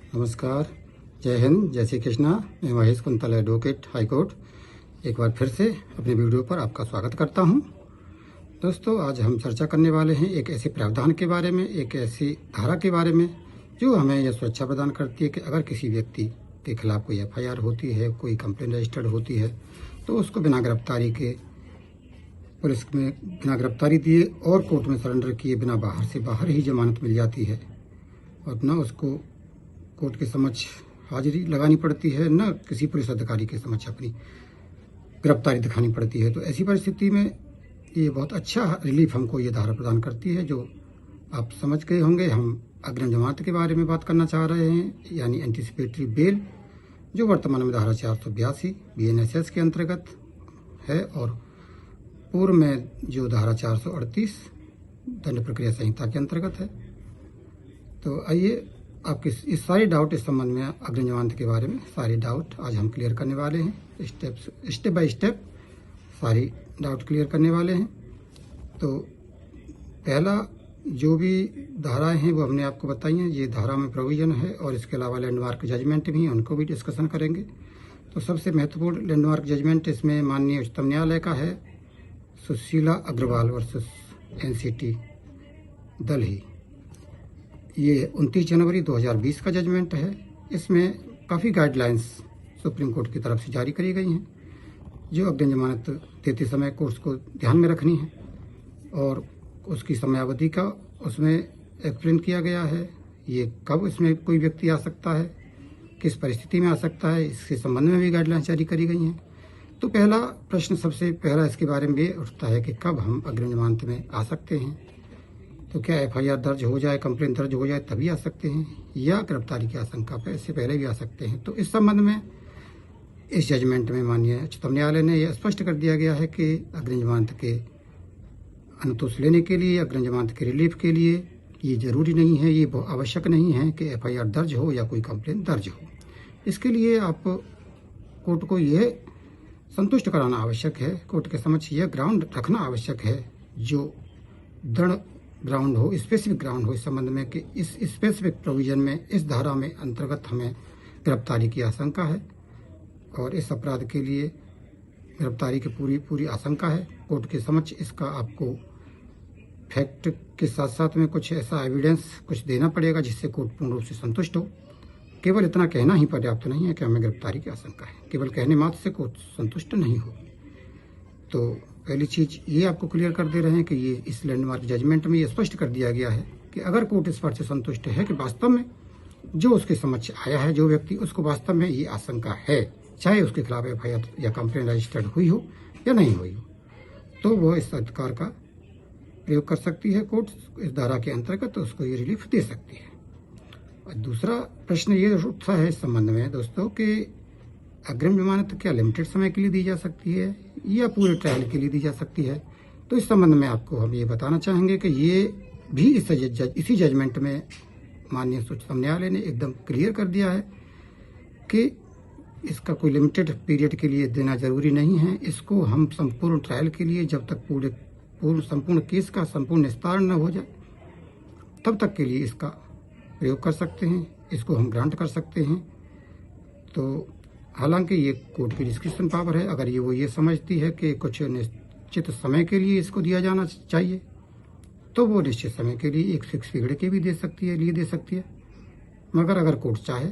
नमस्कार, जय हिंद, जय श्री कृष्णा। मैं Mahesh quintal, advocate, high court, एक बार फिर से अपने वीडियो पर आपका स्वागत करता हूं। दोस्तों, आज हम चर्चा करने वाले हैं एक ऐसे प्रावधान के बारे में, एक ऐसी धारा के बारे में जो हमें यह सुरक्षा प्रदान करती है कि अगर किसी व्यक्ति के खिलाफ कोई FIR होती है, कोई कंप्लेंट रजिस्टर्ड होती है, तो उसको बिना गिरफ्तारी के पुलिस में बिना गिरफ्तारी दिए और कोर्ट में सरेंडर किए बिना बाहर से बाहर ही जमानत मिल जाती है और न उसको कोर्ट के समक्ष हाजिरी लगानी पड़ती है, न किसी पुलिस अधिकारी के समक्ष अपनी गिरफ्तारी दिखानी पड़ती है। तो ऐसी परिस्थिति में ये बहुत अच्छा रिलीफ हमको ये धारा प्रदान करती है। जो आप समझ गए होंगे, हम अग्रिम जमानत के बारे में बात करना चाह रहे हैं, यानी एंटीसिपेटरी बेल, जो वर्तमान में धारा 482 BNSS के अंतर्गत है और पूर्व में जो धारा 438 दंड प्रक्रिया संहिता के अंतर्गत है। तो आइए आपके इस सारे डाउट इस संबंध में, अग्रिम जमानत के बारे में सारे डाउट आज हम क्लियर करने वाले हैं। स्टेप बाय स्टेप सारी डाउट क्लियर करने वाले हैं। तो पहला जो भी धाराएं हैं वो हमने आपको बताई हैं, ये धारा में प्रोविजन है और इसके अलावा लैंडमार्क जजमेंट भी हैं, उनको भी डिस्कशन करेंगे। तो सबसे महत्वपूर्ण लैंडमार्क जजमेंट इसमें माननीय उच्चतम न्यायालय का है, सुशीला अग्रवाल वर्सेस NCT दिल्ली। ये 29 जनवरी 2020 का जजमेंट है। इसमें काफ़ी गाइडलाइंस सुप्रीम कोर्ट की तरफ से जारी करी गई हैं जो अग्रिम जमानत देते समय कोर्ट्स को ध्यान में रखनी है और उसकी समयावधि का उसमें एक्सप्लेन किया गया है। ये कब इसमें कोई व्यक्ति आ सकता है, किस परिस्थिति में आ सकता है, इसके संबंध में भी गाइडलाइंस जारी करी गई हैं। तो पहला प्रश्न सबसे पहला इसके बारे में ये उठता है कि कब हम अग्रिम जमानत में आ सकते हैं। तो क्या FIR दर्ज हो जाए, कंप्लेंट दर्ज हो जाए तभी आ सकते हैं, या गिरफ्तारी की आशंका पर इससे पहले भी आ सकते हैं। तो इस संबंध में इस जजमेंट में माननीय उच्चतम न्यायालय ने यह स्पष्ट कर दिया गया है कि अग्रिम जमानत के अनुतोष लेने के लिए, अग्रिम जमानत के रिलीफ के लिए ये जरूरी नहीं है, ये आवश्यक नहीं है कि FIR दर्ज हो या कोई कंप्लेंट दर्ज हो। इसके लिए आप कोर्ट को यह संतुष्ट कराना आवश्यक है, कोर्ट के समक्ष यह ग्राउंड रखना आवश्यक है जो दृढ़ ग्राउंड हो, स्पेसिफिक ग्राउंड हो इस संबंध में कि इस स्पेसिफिक प्रोविजन में, इस धारा में अंतर्गत हमें गिरफ्तारी की आशंका है और इस अपराध के लिए गिरफ्तारी की पूरी आशंका है। कोर्ट के समक्ष इसका आपको फैक्ट के साथ साथ में कुछ ऐसा एविडेंस कुछ देना पड़ेगा जिससे कोर्ट पूर्ण रूप से संतुष्ट हो। केवल इतना कहना ही पर्याप्त नहीं है कि हमें गिरफ्तारी की आशंका है, केवल कहने मात्र से कोर्ट संतुष्ट नहीं होगी। तो पहली चीज ये आपको क्लियर कर दे रहे हैं कि ये इस लैंडमार्क जजमेंट में ये स्पष्ट कर दिया गया है कि अगर कोर्ट इस पर से संतुष्ट है कि वास्तव में जो उसके समक्ष आया है, जो व्यक्ति, उसको वास्तव में ये आशंका है, चाहे उसके खिलाफ FIR या कंप्लेंट रजिस्टर्ड हुई हो या नहीं हुई हो, तो वो इस अधिकार का प्रयोग कर सकती है। कोर्ट इस धारा के अंतर्गत तो उसको ये रिलीफ दे सकती है। और दूसरा प्रश्न ये उठता है इस संबंध में दोस्तों कि अग्रिम जमानत क्या लिमिटेड समय के लिए दी जा सकती है या पूरे ट्रायल के लिए दी जा सकती है। तो इस संबंध में आपको हम ये बताना चाहेंगे कि ये भी इसी जजमेंट में माननीय उच्चतम न्यायालय ने एकदम क्लियर कर दिया है कि इसका कोई लिमिटेड पीरियड के लिए देना जरूरी नहीं है। इसको हम संपूर्ण ट्रायल के लिए, जब तक संपूर्ण केस का संपूर्ण निस्तारण न हो जाए तब तक के लिए इसका प्रयोग कर सकते हैं, इसको हम ग्रांट कर सकते हैं। तो हालांकि ये कोर्ट की डिस्क्रिप्शन पावर है, अगर वो ये समझती है कि कुछ निश्चित समय के लिए इसको दिया जाना चाहिए तो वो निश्चित समय के लिए एक फिक्स पीरियड के भी दे सकती है। मगर अगर कोर्ट चाहे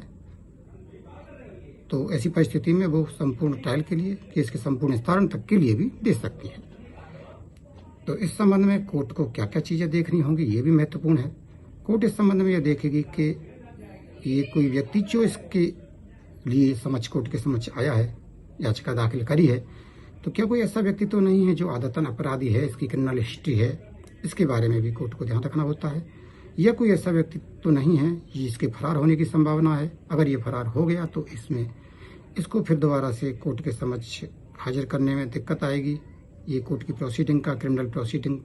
तो ऐसी परिस्थिति में वो संपूर्ण ट्रायल के लिए, केस के संपूर्ण निस्तारण तक के लिए भी दे सकती है। तो इस संबंध में कोर्ट को क्या क्या चीजें देखनी होंगी ये भी महत्वपूर्ण है। कोर्ट इस संबंध में यह देखेगी कि ये कोई व्यक्ति जो इसके लिए कोर्ट के समक्ष आया है, याचिका दाखिल करी है, तो क्या कोई ऐसा व्यक्ति तो नहीं है जो आदतन अपराधी है, इसकी क्रिमिनल हिस्ट्री है, इसके बारे में भी कोर्ट को ध्यान रखना होता है। या कोई ऐसा व्यक्ति तो नहीं है जिसके फरार होने की संभावना है। अगर ये फरार हो गया तो इसको फिर दोबारा से कोर्ट के समक्ष हाजिर करने में दिक्कत आएगी। ये कोर्ट की प्रोसीडिंग का, क्रिमिनल प्रोसीडिंग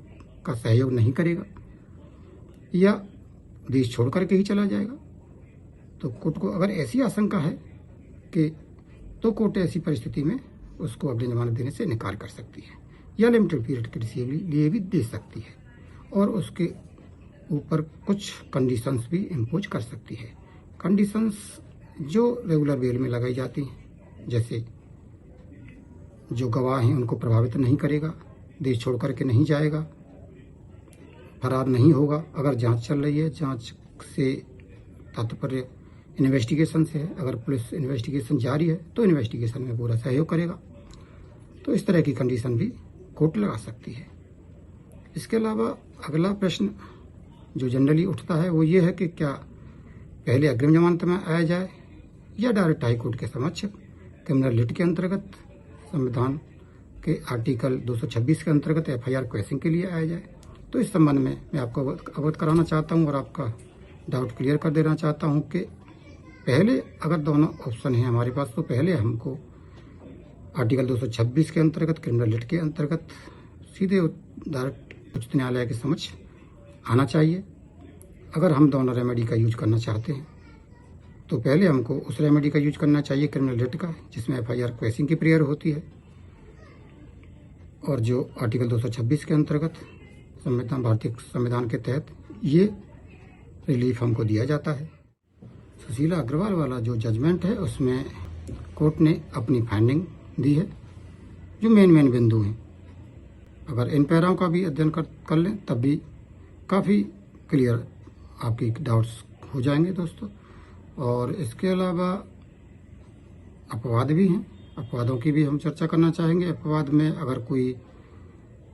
का सहयोग नहीं करेगा या देश छोड़ करके ही चला जाएगा। तो कोर्ट को अगर ऐसी आशंका है कि तो कोर्ट ऐसी परिस्थिति में उसको अग्रिम जमानत देने से इनकार कर सकती है या लिमिटेड पीरियड के लिए भी दे सकती है और उसके ऊपर कुछ कंडीशंस भी इम्पोज कर सकती है। कंडीशंस जो रेगुलर बेल में लगाई जाती हैं, जैसे जो गवाह हैं उनको प्रभावित नहीं करेगा, देश छोड़ करके नहीं जाएगा, फरार नहीं होगा। अगर जांच चल रही है, जांच से तात्पर्य इन्वेस्टिगेशन से है, अगर पुलिस इन्वेस्टिगेशन जारी है तो इन्वेस्टिगेशन में पूरा सहयोग करेगा। तो इस तरह की कंडीशन भी कोर्ट लगा सकती है। इसके अलावा अगला प्रश्न जो जनरली उठता है वो ये है कि क्या पहले अग्रिम जमानत में आया जाए या डायरेक्ट हाई कोर्ट के समक्ष क्रिमिनल लिट के अंतर्गत संविधान के आर्टिकल 226 के अंतर्गत एफआईआर क्वेशिंग के लिए आया जाए। तो इस संबंध में मैं आपको अवगत कराना चाहता हूं और आपका डाउट क्लियर कर देना चाहता हूं कि पहले अगर दोनों ऑप्शन हैं हमारे पास, तो पहले हमको आर्टिकल 226 के अंतर्गत क्रिमिनल लिट के अंतर्गत सीधे डायरेक्ट उच्च न्यायालय के समक्ष आना चाहिए। अगर हम दोनों रेमेडी का यूज करना चाहते हैं तो पहले हमको उस रेमेडी का यूज करना चाहिए क्रिमिनल लिट का, जिसमें एफआईआर क्वेशिंग की प्रेयर होती है और जो आर्टिकल 226 के अंतर्गत भारतीय संविधान के तहत ये रिलीफ हमको दिया जाता है। सुशीला अग्रवाल वाला जो जजमेंट है उसमें कोर्ट ने अपनी फाइंडिंग दी है, जो मेन बिंदु हैं। अगर इन पैराओं का भी अध्ययन कर लें तब भी काफ़ी क्लियर आपकी डाउट्स हो जाएंगे दोस्तों। और इसके अलावा अपवाद भी हैं, अपवादों की भी हम चर्चा करना चाहेंगे। अपवाद में अगर कोई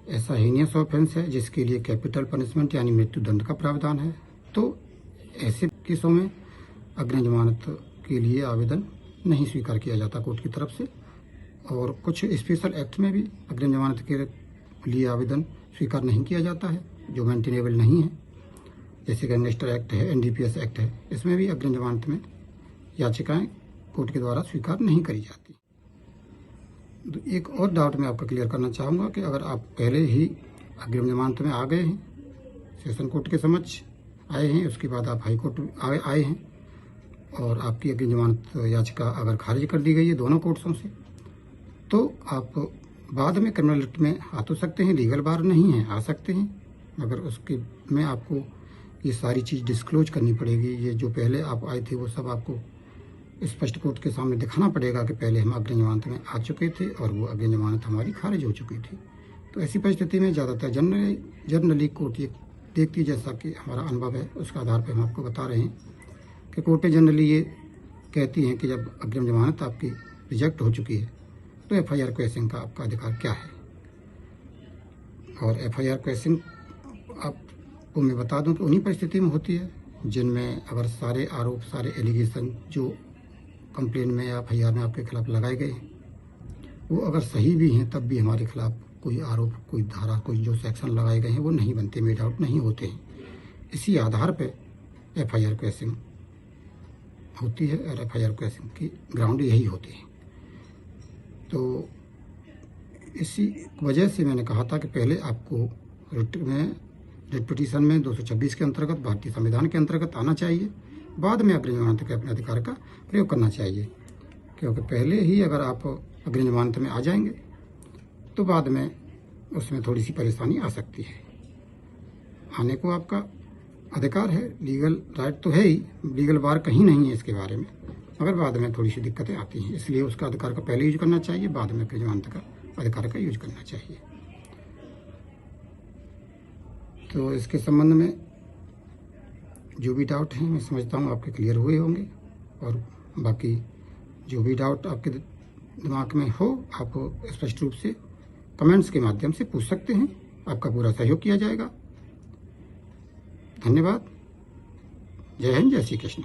ऐसा हीनियस ऑफेंस है जिसके लिए कैपिटल पनिशमेंट यानी मृत्यु दंड का प्रावधान है, तो ऐसे केसों में अग्रिम जमानत के लिए आवेदन नहीं स्वीकार किया जाता कोर्ट की तरफ से। और कुछ स्पेशल एक्ट में भी अग्रिम जमानत के लिए आवेदन स्वीकार नहीं किया जाता है जो मेंटेनेबल नहीं है, जैसे गैंगस्टर एक्ट है, एनडीपीएस एक्ट है। इसमें भी अग्रिम जमानत में याचिकाएं कोर्ट के द्वारा स्वीकार नहीं करी जाती। तो एक और डाउट मैं आपका क्लियर करना चाहूँगा कि अगर आप पहले ही अग्रिम जमानत में आ गए हैं, सेशन कोर्ट के समक्ष आए हैं, उसके बाद आप हाई कोर्ट आए हैं और आपकी अग्रिम जमानत याचिका अगर खारिज कर दी गई है दोनों कोर्ट्सों से, तो आप बाद में क्रिमिनल लिट में आ तो सकते हैं, लीगल बार नहीं है, आ सकते हैं, मगर उसके में आपको ये सारी चीज़ डिस्क्लोज करनी पड़ेगी। ये जो पहले आप आए थे वो सब आपको स्पष्ट कोर्ट के सामने दिखाना पड़ेगा कि पहले हम अग्रिम जमानत में आ चुके थे और वो अग्रिम जमानत हमारी खारिज हो चुकी थी। तो ऐसी परिस्थिति में ज़्यादातर जनरली कोर्ट ये देखती है, जैसा कि हमारा अनुभव है उसके आधार पर हम आपको बता रहे हैं कि कोर्टें जनरली ये कहती हैं कि जब अग्रिम जमानत आपकी रिजेक्ट हो चुकी है तो एफआईआर क्वेशिंग का आपका अधिकार क्या है। और एफआईआर क्वेशिंग आपको मैं बता दूं कि उन्हीं परिस्थिति में होती है जिनमें अगर सारे आरोप, सारे एलिगेशन जो कंप्लेन में या एफआईआर में आपके खिलाफ लगाए गए हैं वो अगर सही भी हैं, तब भी हमारे खिलाफ कोई आरोप, कोई धारा, कोई जो सेक्शन लगाए गए हैं वो नहीं बनते, मेड आउट नहीं होते हैं। इसी आधार पर एफआईआर क्वेशिंग होती है और एफआईआर क्वेशिंग की ग्राउंड यही होती है। तो इसी वजह से मैंने कहा था कि पहले आपको रिट पिटीशन में 226 के अंतर्गत, भारतीय संविधान के अंतर्गत आना चाहिए, बाद में अग्रिम जमानत के अपने अधिकार का प्रयोग करना चाहिए। क्योंकि पहले ही अगर आप अग्रिम जमानत में आ जाएंगे तो बाद में उसमें थोड़ी सी परेशानी आ सकती है। आने को आपका अधिकार है, लीगल राइट तो है ही, लीगल बार कहीं नहीं है इसके बारे में, मगर बाद में थोड़ी सी दिक्कतें आती हैं। इसलिए उसका अधिकार का पहले यूज करना चाहिए, बाद में अग्रिम जमानत का अधिकार का यूज करना चाहिए। तो इसके संबंध में जो भी डाउट हैं मैं समझता हूँ आपके क्लियर हुए होंगे। और बाकी जो भी डाउट आपके दिमाग में हो आप स्पष्ट रूप से कमेंट्स के माध्यम से पूछ सकते हैं, आपका पूरा सहयोग किया जाएगा। धन्यवाद। जय हिंद, जय श्री कृष्ण।